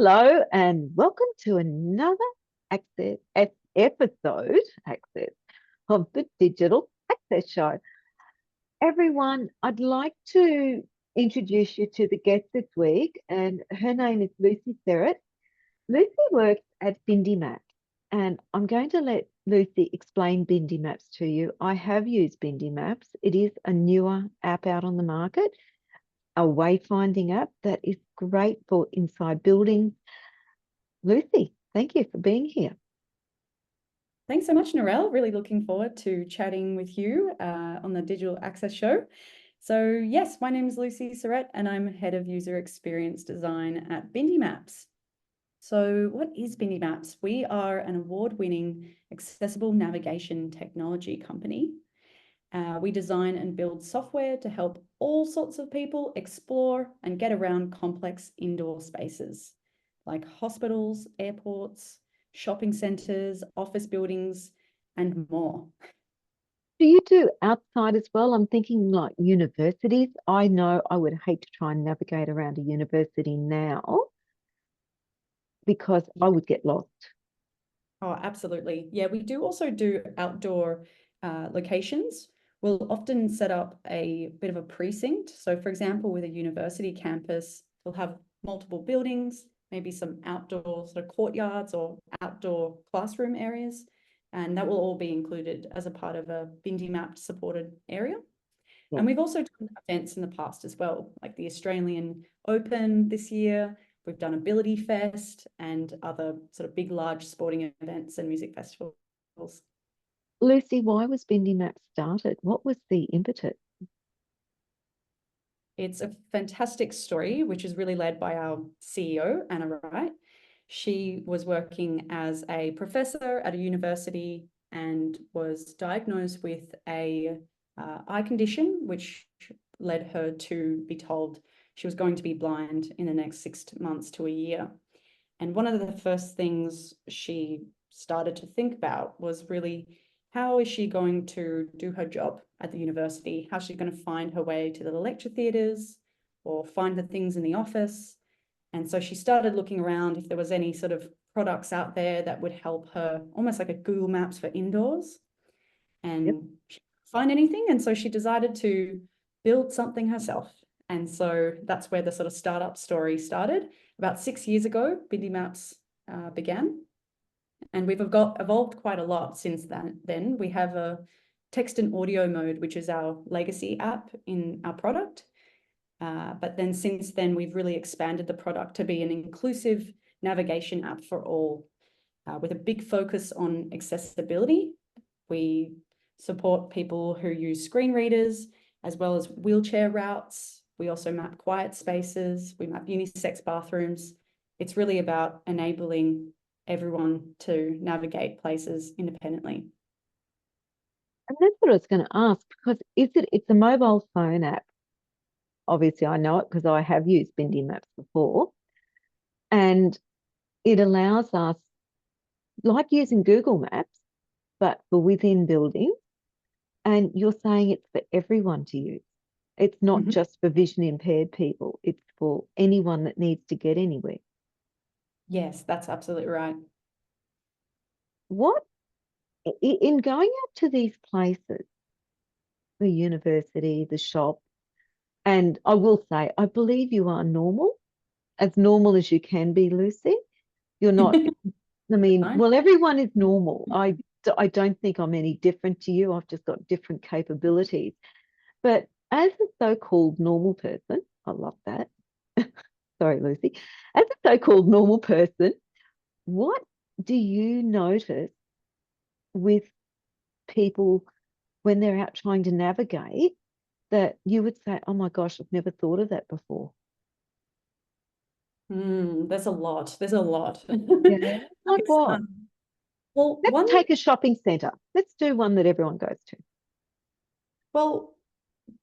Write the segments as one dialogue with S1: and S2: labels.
S1: Hello and welcome to another episode of the Digital Access Show. Everyone, I'd like to introduce you to the guest this week, and her name is Lucy Seret. Lucy works at Bindi Maps, and I'm going to let Lucy explain Bindi Maps to you. I have used Bindi Maps. It is a newer app out on the market, a wayfinding app that is great for inside buildings. Lucy, thank you for being here.
S2: Thanks so much, Narelle. Really looking forward to chatting with you on the Digital Access Show. So yes, my name is Lucy Seret and I'm Head of User Experience Design at Bindi Maps. So what is Bindi Maps? We are an award-winning accessible navigation technology company. We design and build software to help all sorts of people explore and get around complex indoor spaces like hospitals, airports, shopping centres, office buildings, and more.
S1: Do you do outside as well? I'm thinking like universities. I know I would hate to try and navigate around a university now because I would get lost.
S2: Oh, absolutely. Yeah, we do also do outdoor locations. We'll often set up a bit of a precinct. So for example, with a university campus, we'll have multiple buildings, maybe some outdoor sort of courtyards or outdoor classroom areas. And that will all be included as a part of a Bindi Mapped supported area.
S1: Yeah.
S2: And we've also done events in the past as well, like the Australian Open this year. We've done Ability Fest and other sort of big, large sporting events and music festivals.
S1: Lucy, why was Bindi Maps started? What was the impetus?
S2: It's a fantastic story, which is really led by our CEO, Anna Wright. She was working as a professor at a university and was diagnosed with a eye condition, which led her to be told she was going to be blind in the next 6 months to a year. And one of the first things she started to think about was really, how is she going to do her job at the university? How's she going to find her way to the lecture theatres or find the things in the office? And so she started looking around if there was any sort of products out there that would help her, almost like a Google Maps for indoors. And
S1: Yep.
S2: she couldn't find anything. And so she decided to build something herself. And so that's where the sort of startup story started. About 6 years ago, Bindi Maps began. And we've evolved quite a lot since then. We have a text and audio mode, which is our legacy app in our product. But then since then, we've really expanded the product to be an inclusive navigation app for all, with a big focus on accessibility. We support people who use screen readers, as well as wheelchair routes. We also map quiet spaces. We map unisex bathrooms. It's really about enabling everyone to navigate places independently.
S1: And that's what I was going to ask, because it's a mobile phone app. Obviously, I know it because I have used Bindi Maps before. And it allows us, like using Google Maps, but for within buildings. And you're saying it's for everyone to use. It's not just for vision impaired people. It's for anyone that needs to get anywhere.
S2: Yes, that's absolutely right.
S1: What, in going out to these places, the university, the shop, and I will say, I believe you are as normal as you can be, Lucy. You're not, I mean, well, everyone is normal. I don't think I'm any different to you. I've just got different capabilities. But as a so-called normal person, I love that. Sorry, Lucy. As a so-called normal person, what do you notice with people when they're out trying to navigate that you would say, oh my gosh, I've never thought of that before?
S2: There's a lot. There's a lot.
S1: Yeah. Like what?
S2: Well,
S1: Let's take a shopping centre. Let's do one that everyone goes to.
S2: Well,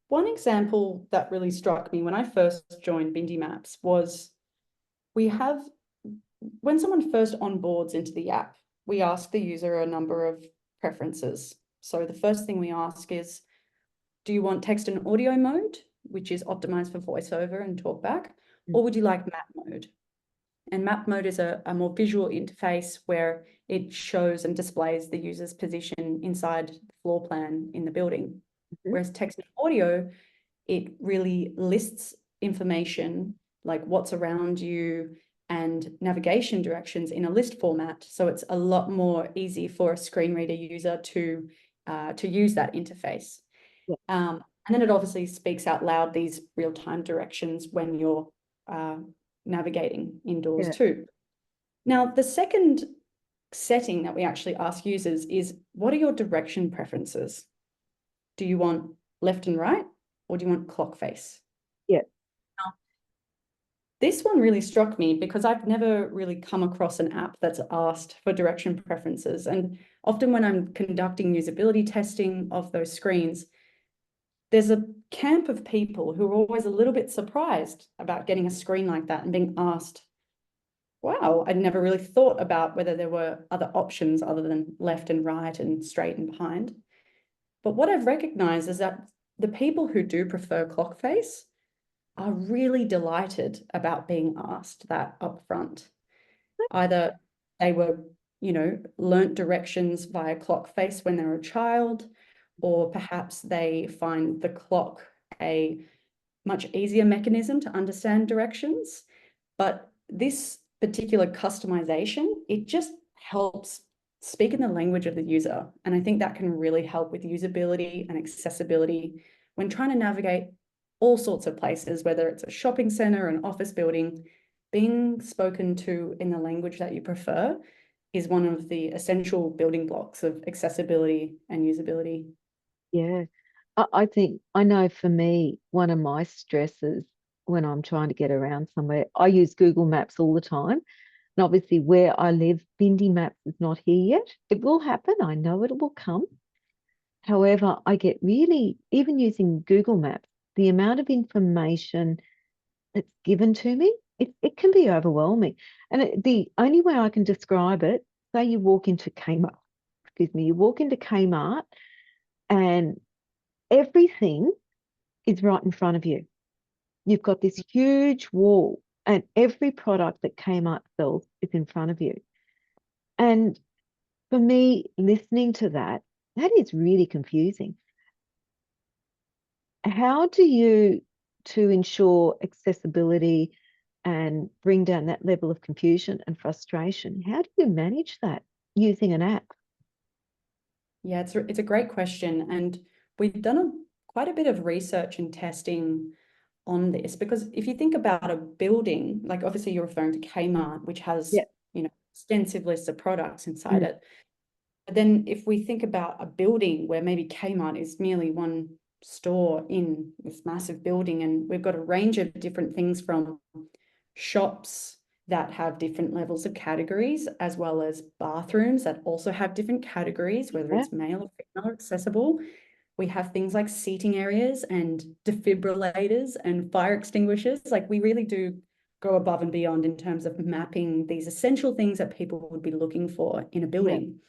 S2: one example that really struck me when I first joined Bindi Maps was when someone first onboards into the app, we ask the user a number of preferences. So the first thing we ask is, do you want text and audio mode, which is optimized for voiceover and talkback, or would you like map mode? And map mode is a more visual interface where it shows and displays the user's position inside the floor plan in the building.
S1: Mhm.
S2: Whereas text and audio, it really lists information like what's around you and navigation directions in a list format. So it's a lot more easy for a screen reader user to use that interface.
S1: Yeah.
S2: And then it obviously speaks out loud these real-time directions when you're navigating indoors
S1: Yeah.
S2: too. Now, the second setting that we actually ask users is, what are your direction preferences? Do you want left and right, or do you want clock face?
S1: Yeah.
S2: Now, this one really struck me because I've never really come across an app that's asked for direction preferences. And often when I'm conducting usability testing of those screens, there's a camp of people who are always a little bit surprised about getting a screen like that and being asked, wow, I'd never really thought about whether there were other options other than left and right and straight and behind. But what I've recognized is that the people who do prefer clock face are really delighted about being asked that up front. Either they were, learnt directions via clock face when they were a child, or perhaps they find the clock a much easier mechanism to understand directions. But this particular customization, it just helps speak in the language of the user. And I think that can really help with usability and accessibility when trying to navigate all sorts of places, whether it's a shopping center, an office building. Being spoken to in the language that you prefer is one of the essential building blocks of accessibility and usability.
S1: Yeah. I think I know for me, one of my stresses when I'm trying to get around somewhere, I use Google Maps all the time. And obviously, where I live, Bindi Maps is not here yet. It will happen. I know it will come. However, I get really, even using Google Maps, the amount of information that's given to me, it can be overwhelming. And the only way I can describe it, say you walk into Kmart, excuse me, you walk into Kmart and everything is right in front of you. You've got this huge wall, and every product that Kmart sells is in front of you. And for me, listening to that, that is really confusing. How do you, to ensure accessibility and bring down that level of confusion and frustration, how do you manage that using an app?
S2: Yeah, it's a great question. And we've done quite a bit of research and testing on this, because if you think about a building, like obviously you're referring to Kmart, which has,
S1: Yeah.
S2: extensive lists of products inside
S1: Mm.
S2: it. But then if we think about a building where maybe Kmart is merely one store in this massive building, and we've got a range of different things from shops that have different levels of categories, as well as bathrooms that also have different categories, whether
S1: Yeah.
S2: it's male or female or accessible. We have things like seating areas and defibrillators and fire extinguishers. Like, we really do go above and beyond in terms of mapping these essential things that people would be looking for in a
S1: Yeah.
S2: building.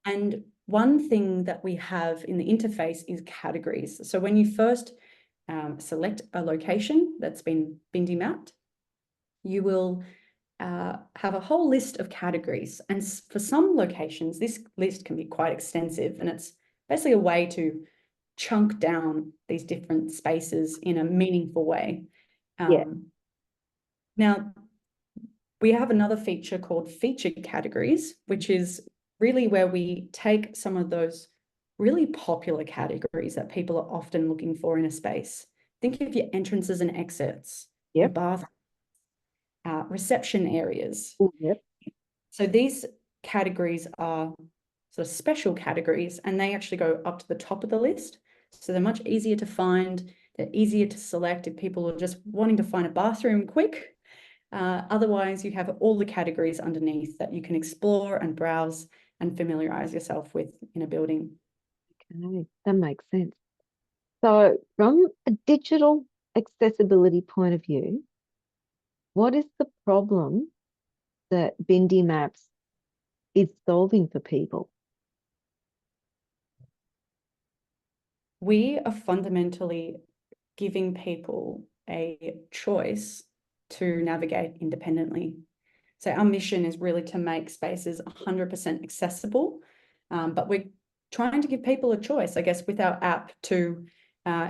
S2: And one thing that we have in the interface is categories. So when you first select a location that's been Bindi mapped, you will have a whole list of categories. And for some locations, this list can be quite extensive, and it's basically a way to chunk down these different spaces in a meaningful way.
S1: Yeah.
S2: Now, we have another feature called featured categories, which is really where we take some of those really popular categories that people are often looking for in a space. Think of your entrances and exits, your
S1: Yep.
S2: bath, reception areas.
S1: Oh, yep.
S2: So these categories are sort of special categories, and they actually go up to the top of the list. So they're much easier to find. They're easier to select if people are just wanting to find a bathroom quick. Otherwise, you have all the categories underneath that you can explore and browse and familiarize yourself with in a building.
S1: Okay. That makes sense. So, from a digital accessibility point of view, what is the problem that Bindi Maps is solving for people?
S2: We are fundamentally giving people a choice to navigate independently. So our mission is really to make spaces 100% accessible, but we're trying to give people a choice, I guess, with our app to,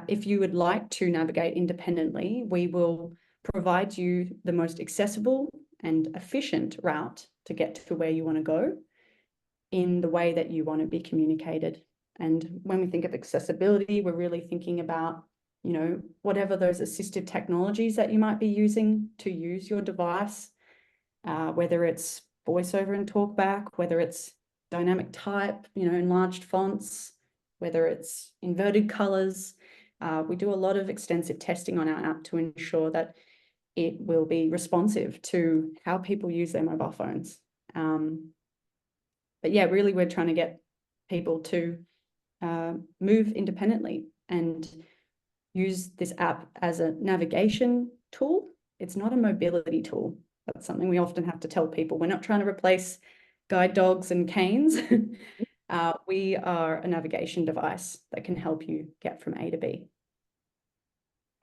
S2: if you would like to navigate independently, we will provide you the most accessible and efficient route to get to where you want to go in the way that you want to be communicated. And when we think of accessibility, we're really thinking about, you know, whatever those assistive technologies that you might be using to use your device, whether it's voiceover and talkback, whether it's dynamic type, you know, enlarged fonts, whether it's inverted colors. We do a lot of extensive testing on our app to ensure that it will be responsive to how people use their mobile phones. But yeah, really, we're trying to get people to move independently and use this app as a navigation tool. It's not a mobility tool. That's something we often have to tell people. We're not trying to replace guide dogs and canes. We are a navigation device that can help you get from A to B.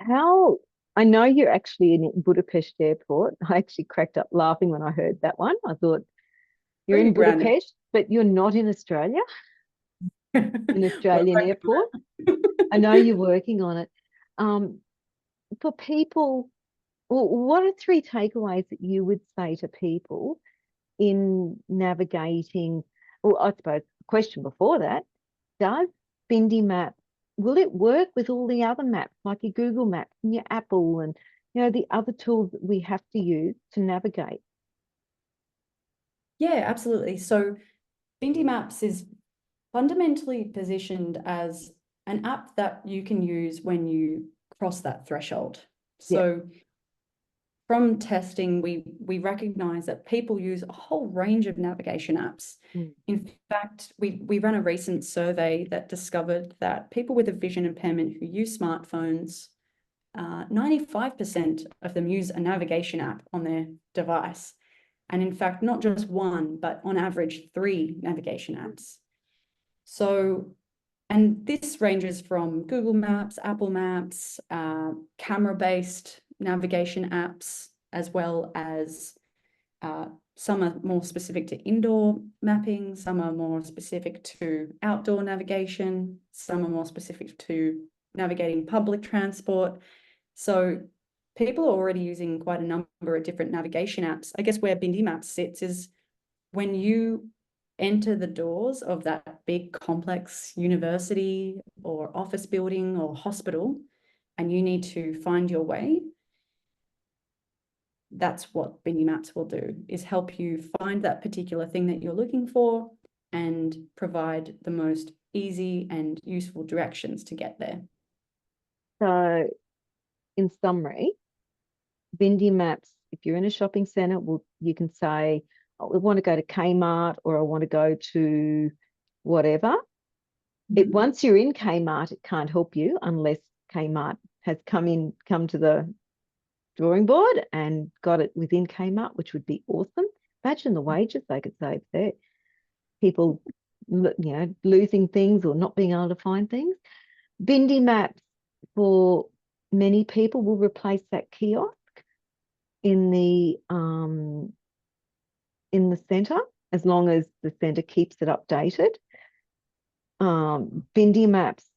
S1: How, I know you're actually in Budapest airport. I actually cracked up laughing when I heard that one. I thought you're
S2: Pretty
S1: in
S2: grounded.
S1: Budapest, but you're not in Australia, an
S2: We're
S1: Australian
S2: back
S1: airport. I know you're working on it. Um, for people, well, what are three takeaways that you would say to people in navigating? Well, I suppose the question before that, does Bindi Map, will it work with all the other maps, like your Google Maps and your Apple and, you know, the other tools that we have to use to navigate?
S2: Yeah, absolutely. So Bindi Maps is fundamentally positioned as an app that you can use when you cross that threshold.
S1: Yeah.
S2: So from testing, we recognize that people use a whole range of navigation apps.
S1: Mm.
S2: In fact, we ran a recent survey that discovered that people with a vision impairment who use smartphones, 95% of them use a navigation app on their device. And in fact, not just one, but on average, 3 navigation apps. So, and this ranges from Google Maps, Apple Maps, camera-based navigation apps, as well as some are more specific to indoor mapping, some are more specific to outdoor navigation, some are more specific to navigating public transport. So people are already using quite a number of different navigation apps. I guess where Bindi Maps sits is when you enter the doors of that big complex university or office building or hospital and you need to find your way, that's what Bindi Maps will do, is help you find that particular thing that you're looking for and provide the most easy and useful directions to get there.
S1: So, in summary, Bindi Maps, if you're in a shopping centre, well, you can say, oh, I want to go to Kmart or I want to go to whatever. Once you're in Kmart, it can't help you unless Kmart has come to the drawing board and got it within Kmart, which would be awesome. Imagine the wages they could save there. People, you know, losing things or not being able to find things. Bindi Maps for many people will replace that kiosk in the centre, as long as the centre keeps it updated. Bindi Maps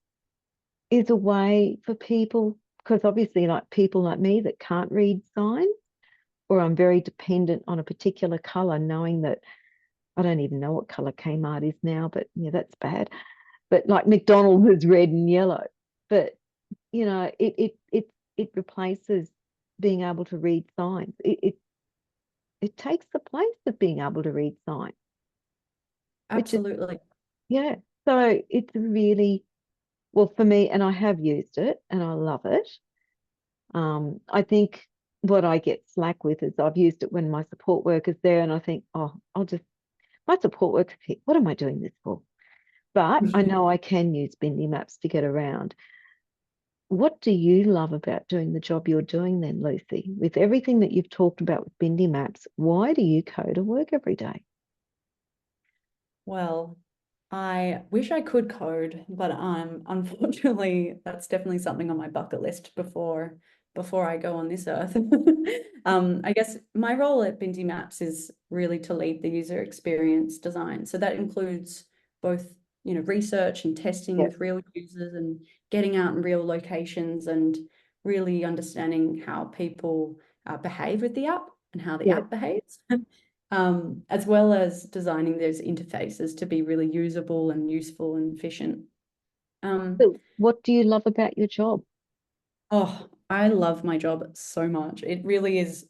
S1: is a way for people, because obviously, like people like me that can't read signs, or I'm very dependent on a particular colour, knowing that I don't even know what colour Kmart is now, but yeah, that's bad. But like McDonald's is red and yellow. But you know, it replaces being able to read signs. It takes the place of being able to read signs, which is,
S2: Absolutely.
S1: yeah. So it's really, well, for me, and I have used it and I love it. I think what I get slack with is I've used it when my support worker's there and I think, oh, my support worker's here. What am I doing this for? But I know I can use Bindi Maps to get around. What do you love about doing the job you're doing then, Lucy? With everything that you've talked about with Bindi Maps, why do you go to work every day?
S2: Well, I wish I could code, but unfortunately, that's definitely something on my bucket list before before I go on this earth. I guess my role at Bindi Maps is really to lead the user experience design. So that includes both, research and testing
S1: Yeah,
S2: with real users and getting out in real locations and really understanding how people behave with the app and how the
S1: yeah.
S2: app behaves. As well as designing those interfaces to be really usable and useful and efficient.
S1: So what do you love about your job?
S2: Oh, I love my job so much. It really is,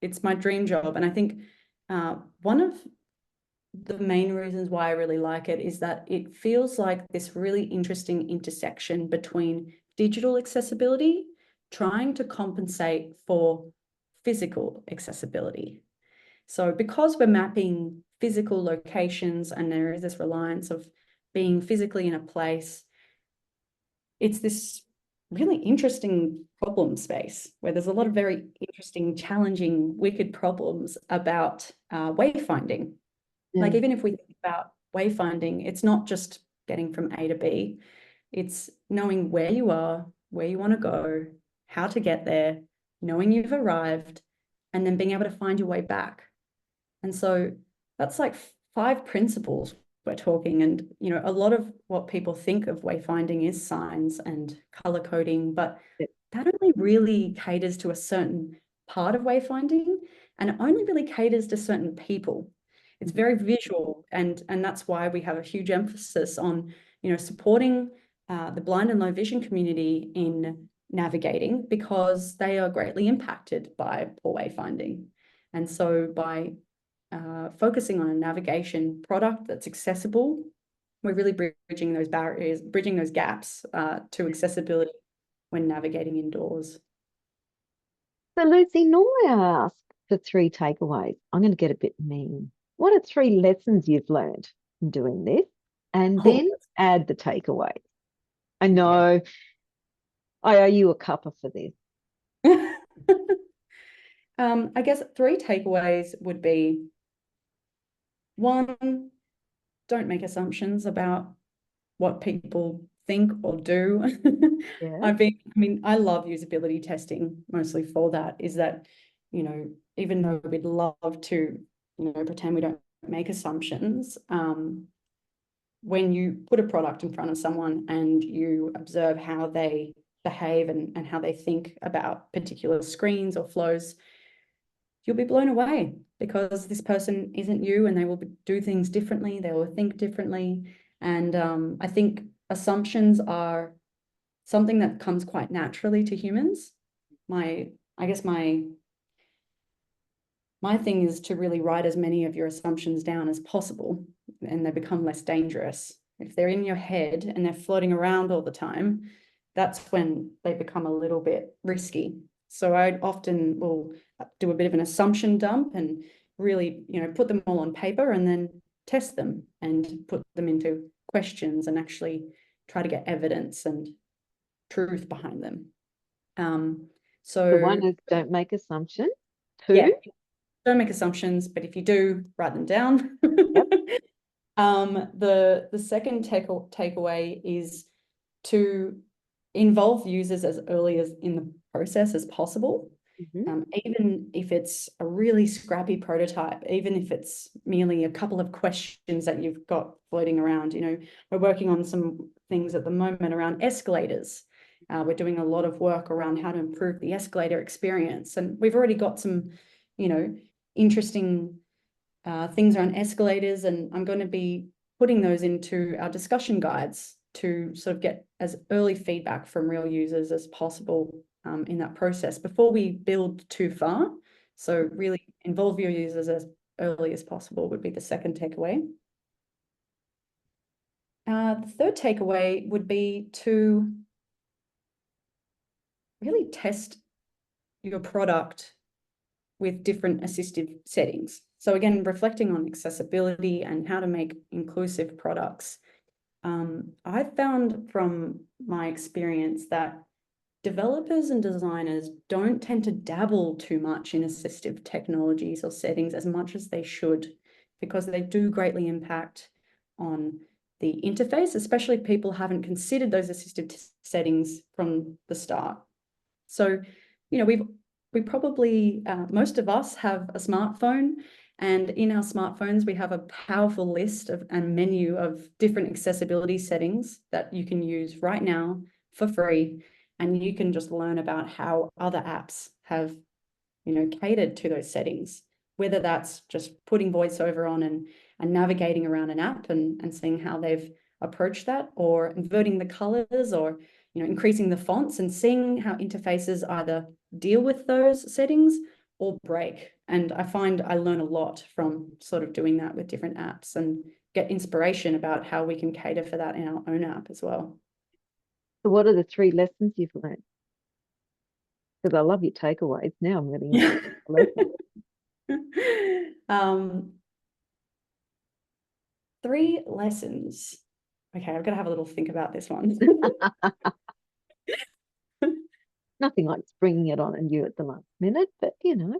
S2: it's my dream job. And I think one of the main reasons why I really like it is that it feels like this really interesting intersection between digital accessibility, trying to compensate for physical accessibility. So because we're mapping physical locations and there is this reliance of being physically in a place, it's this really interesting problem space where there's a lot of very interesting, challenging, wicked problems about wayfinding. Like
S1: Yeah.
S2: even if we think about wayfinding, it's not just getting from A to B, it's knowing where you are, where you want to go, how to get there, knowing you've arrived, and then being able to find your way back. And so that's like 5 principles we're talking. And, a lot of what people think of wayfinding is signs and color coding, but
S1: Yeah.
S2: that only really caters to a certain part of wayfinding and it only really caters to certain people. It's very visual, and that's why we have a huge emphasis on, supporting the blind and low vision community in navigating because they are greatly impacted by poor wayfinding. And so by focusing on a navigation product that's accessible, we're really bridging those barriers, bridging those gaps to accessibility when navigating indoors.
S1: So Lucy, normally I ask for 3 takeaways. I'm going to get a bit mean. What are 3 lessons you've learned in doing this? And
S2: Oh,
S1: then add the takeaways. I
S2: yeah.
S1: know I owe you a cuppa for this.
S2: I guess 3 takeaways would be: one, don't make assumptions about what people think or do.
S1: Yeah.
S2: I love usability testing mostly for that, is that, even though we'd love to, pretend we don't make assumptions, when you put a product in front of someone and you observe how they behave and how they think about particular screens or flows, you'll be blown away because this person isn't you and they will do things differently, they will think differently. And I think assumptions are something that comes quite naturally to humans. I guess my thing is to really write as many of your assumptions down as possible and they become less dangerous. If they're in your head and they're floating around all the time, that's when they become a little bit risky. So I often will do a bit of an assumption dump and really, put them all on paper and then test them and put them into questions and actually try to get evidence and truth behind them.
S1: So one
S2: So
S1: is don't make assumptions.
S2: yeah,
S1: 2,
S2: don't make assumptions, but if you do, write them down.
S1: yep.
S2: The second takeaway is to involve users as early as in the process as possible.
S1: Mhm.
S2: Even if it's a really scrappy prototype, even if it's merely a couple of questions that you've got floating around. We're working on some things at the moment around escalators. We're doing a lot of work around how to improve the escalator experience. And we've already got some, interesting things around escalators, and I'm going to be putting those into our discussion guides to sort of get as early feedback from real users as possible in that process before we build too far. So really involve your users as early as possible would be the second takeaway. The third takeaway would be to really test your product with different assistive settings. So again, reflecting on accessibility and how to make inclusive products. I've found from my experience that developers and designers don't tend to dabble too much in assistive technologies or settings as much as they should, because they do greatly impact on the interface, especially if people haven't considered those assistive settings from the start. So you know, we probably most of us have a smartphone, and in our smartphones we have a powerful list of and menu of different accessibility settings that you can use right now for free, and you can just learn about how other apps have, you know, catered to those settings, whether that's just putting voiceover on and navigating around an app and seeing how they've approached that, or inverting the colors, or, you know, increasing the fonts and seeing how interfaces either deal with those settings or break. And I find I learn a lot from sort of doing that with different apps and get inspiration about how we can cater for that in our own app as well.
S1: So what are the 3 lessons you've learned? Because I love your takeaways. Now I'm really interested in the lesson.
S2: um, 3 lessons. Okay, I've got to have a little think about this one.
S1: Nothing like springing it on you at the last minute, but you know.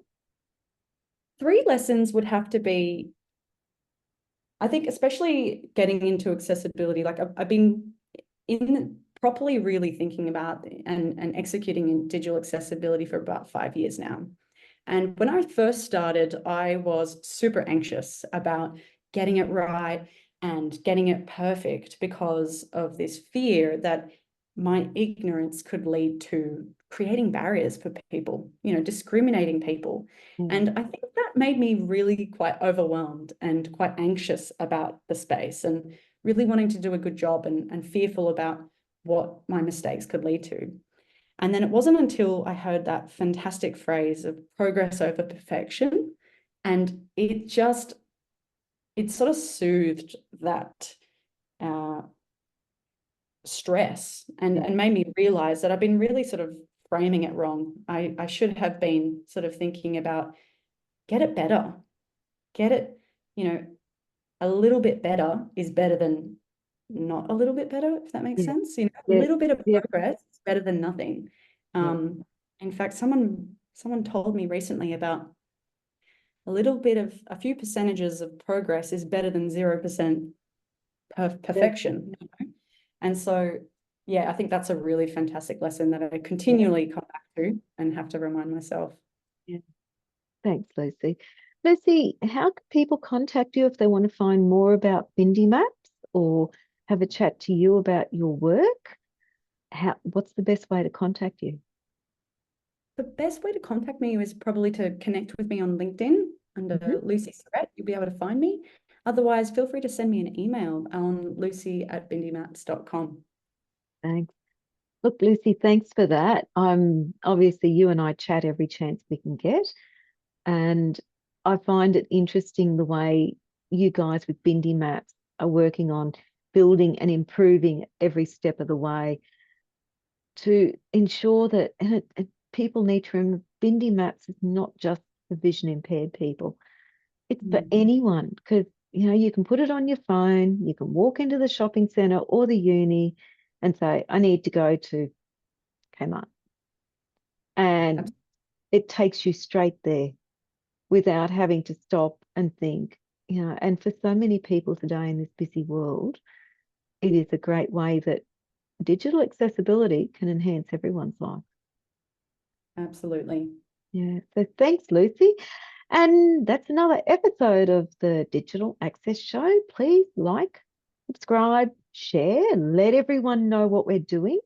S2: 3 lessons would have to be, I think, especially getting into accessibility. Like I've been in properly really thinking about and executing in digital accessibility for about 5 years now. And when I first started, I was super anxious about getting it right and getting it perfect because of this fear that my ignorance could lead to creating barriers for people, you know, discriminating people.
S1: Mm.
S2: And I think that made me really quite overwhelmed and quite anxious about the space, and really wanting to do a good job and fearful about what my mistakes could lead to. And then it wasn't until I heard that fantastic phrase of progress over perfection, and it sort of soothed that uh, stress
S1: Yeah.
S2: and made me realize that I've been really sort of framing it wrong. I should have been sort of thinking about get it better, get it, you know, a little bit better is better than not a little bit better, if that makes
S1: Yeah.
S2: sense. You know, a
S1: Yeah.
S2: little bit of
S1: Yeah.
S2: progress is better than nothing.
S1: Yeah.
S2: In fact, someone told me recently about a few percentages of progress is better than 0%
S1: Yeah.
S2: perfection. You know? And so, yeah, I think that's a really fantastic lesson that I
S1: Yeah.
S2: continually come back to and have to remind myself.
S1: Yeah. Thanks, Lucy. Lucy, how can people contact you if they want to find more about Bindi Maps or have a chat to you about your work? What's the best way to contact you?
S2: The best way to contact me is probably to connect with me on LinkedIn
S1: Mhm.
S2: under Lucy Seret. You'll be able to find me. Otherwise, feel free to send me an email on lucy@bindimaps.com.
S1: Thanks. Look, Lucy, thanks for that. Obviously you and I chat every chance we can get, and I find it interesting the way you guys with Bindi Maps are working on building and improving every step of the way to ensure that people need to remember Bindi Maps is not just for vision impaired people. It's for
S2: Mm.
S1: anyone because you know you can put it on your phone, you can walk into the shopping center or the uni and say, I need to go to Kmart. And it takes you straight there without having to stop and think, you know, and for so many people today in this busy world, it is a great way that digital accessibility can enhance everyone's life.
S2: Absolutely.
S1: Yeah. So thanks, Lucy. And that's another episode of the Digital Access Show. Please like, subscribe, share, and let everyone know what we're doing.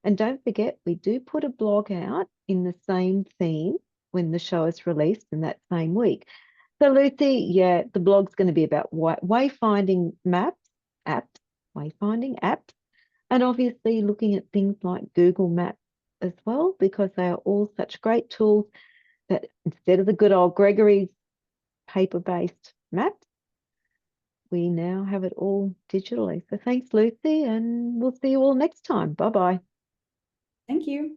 S1: And don't forget, we do put a blog out in the same theme when the show is released in that same week. So, Lucy, yeah, the blog's going to be about wayfinding maps, apps, wayfinding apps, and obviously looking at things like Google Maps as well, because they are all such great tools that instead of the good old Gregory's paper-based maps, we now have it all digitally. So thanks, Lucy, and we'll see you all next time. Bye-bye.
S2: Thank you.